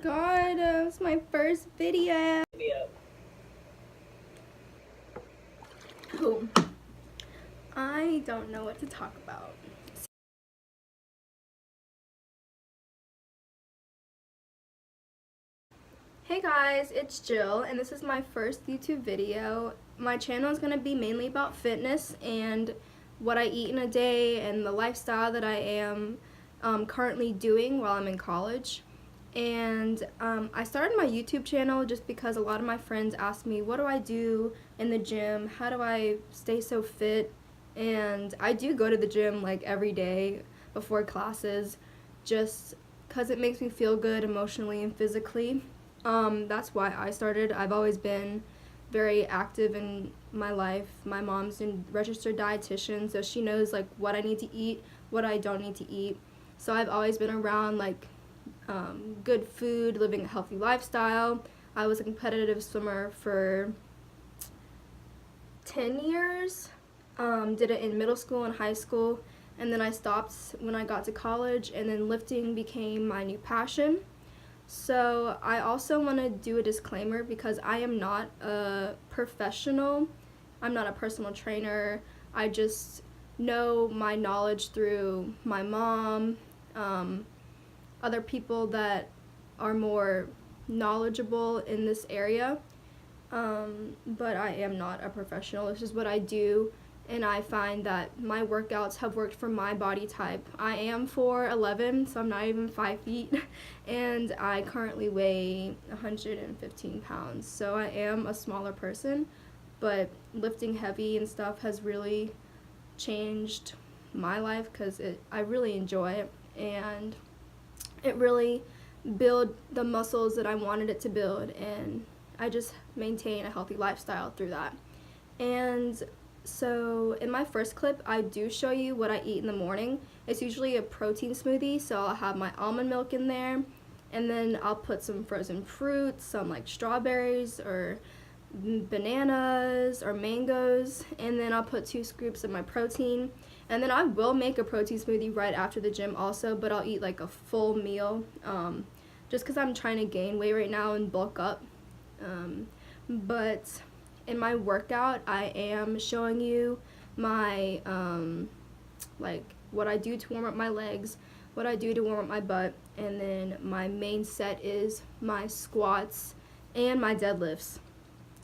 god, it's my first video. Oh, I don't know what to talk about. Hey guys, it's Jill, and this is my first YouTube video. My channel is going to be mainly about fitness and what I eat in a day and the lifestyle that I am currently doing while I'm in college. And I started my YouTube channel just because a lot of my friends ask me, what do I do in the gym? How do I stay so fit? And I do go to the gym like every day before classes just because it makes me feel good emotionally and physically. That's why I started. I've always been very active in my life. My mom's a registered dietitian, so she knows like what I need to eat, what I don't need to eat. So I've always been around like good food, living a healthy lifestyle. I was a competitive swimmer for 10 years. Did it in middle school and high school, and then I stopped when I got to college, and then lifting became my new passion. So I also want to do a disclaimer because I am not a professional. I'm not a personal trainer. I just know my knowledge through my mom, other people that are more knowledgeable in this area. But I am not a professional. This is what I do, and I find that my workouts have worked for my body type. I am 4'11", so I'm not even 5 feet, and I currently weigh 115 pounds, so I am a smaller person, but lifting heavy and stuff has really changed my life because I really enjoy it, and it really built the muscles that I wanted it to build, and I just maintain a healthy lifestyle through that. And so in my first clip, I do show you what I eat in the morning. It's usually a protein smoothie, so I'll have my almond milk in there, and then I'll put some frozen fruits, some like strawberries or bananas or mangoes, and then I'll put 2 scoops of my protein. And then I will make a protein smoothie right after the gym also, but I'll eat like a full meal just because I'm trying to gain weight right now and bulk up. But in my workout, I am showing you my like what I do to warm up my legs, what I do to warm up my butt, and then my main set is my squats and my deadlifts.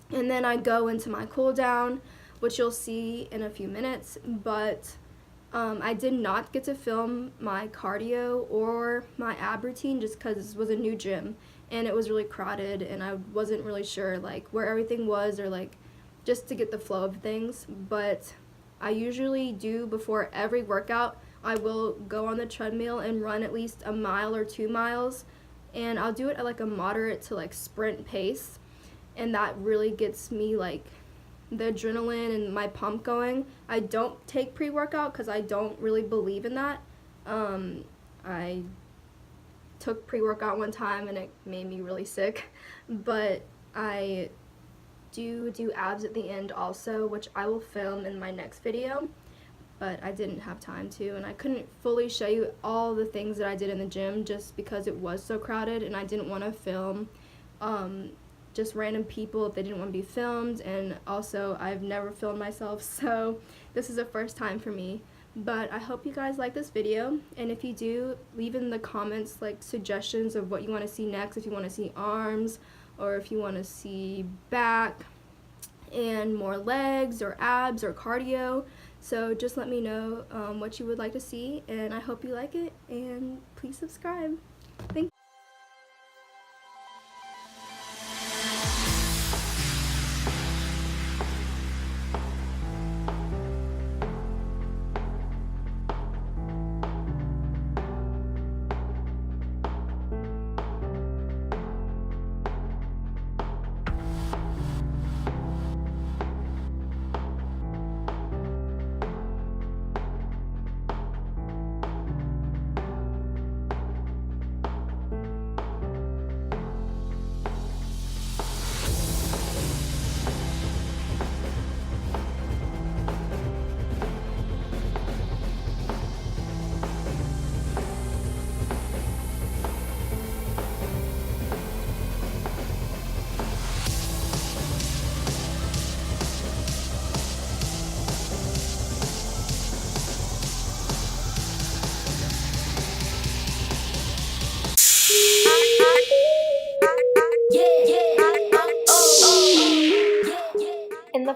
And then I go into my cool down, which you'll see in a few minutes, but I did not get to film my cardio or my ab routine just because this was a new gym and it was really crowded and I wasn't really sure like where everything was or like just to get the flow of things. But I usually do before every workout, I will go on the treadmill and run at least a mile or 2 miles, and I'll do it at like a moderate to like sprint pace, and that really gets me like the adrenaline and my pump going. I don't take pre-workout because I don't really believe in that. I took pre-workout one time and it made me really sick, but I do abs at the end also, which I will film in my next video, but I didn't have time to, and I couldn't fully show you all the things that I did in the gym just because it was so crowded, and I didn't want to film just random people if they didn't want to be filmed, and also I've never filmed myself, so this is a first time for me. But I hope you guys like this video, and if you do, leave in the comments like suggestions of what you want to see next, if you want to see arms or if you want to see back and more legs or abs or cardio. So just let me know what you would like to see, and I hope you like it, and please subscribe. Thank you.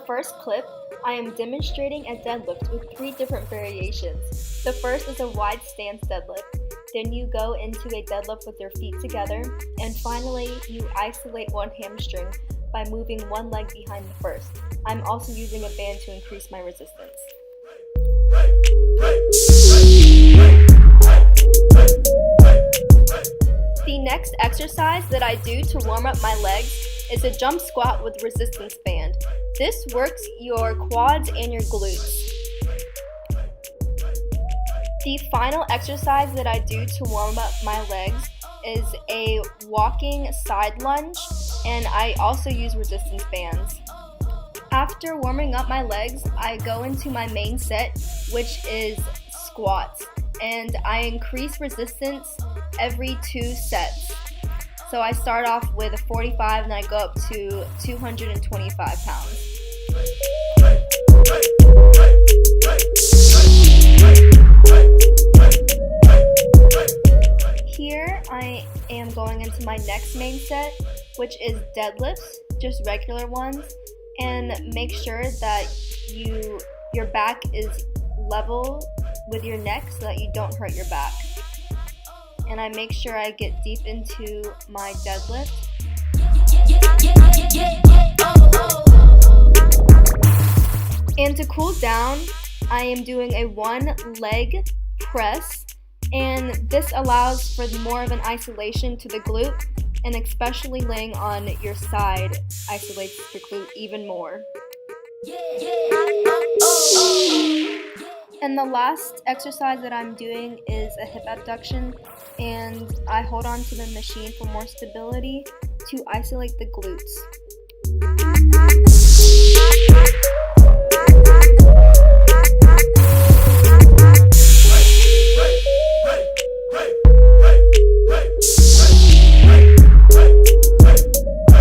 first clip, I am demonstrating a deadlift with 3 different variations. The first is a wide stance deadlift. Then you go into a deadlift with your feet together, and finally you isolate one hamstring by moving one leg behind the first. I'm also using a band to increase my resistance. The next exercise that I do to warm up my legs is a jump squat with resistance band. This works your quads and your glutes. The final exercise that I do to warm up my legs is a walking side lunge, and I also use resistance bands. After warming up my legs, I go into my main set, which is squats, and I increase resistance every 2 sets. So I start off with a 45 and I go up to 225 pounds. Here I am going into my next main set, which is deadlifts, just regular ones, and make sure that your back is level with your neck so that you don't hurt your back. And I make sure I get deep into my deadlift. And to cool down, I am doing a 1-leg press, and this allows for more of an isolation to the glute, and especially laying on your side isolates the glute even more. And the last exercise that I'm doing is a hip abduction, and I hold on to the machine for more stability to isolate the glutes.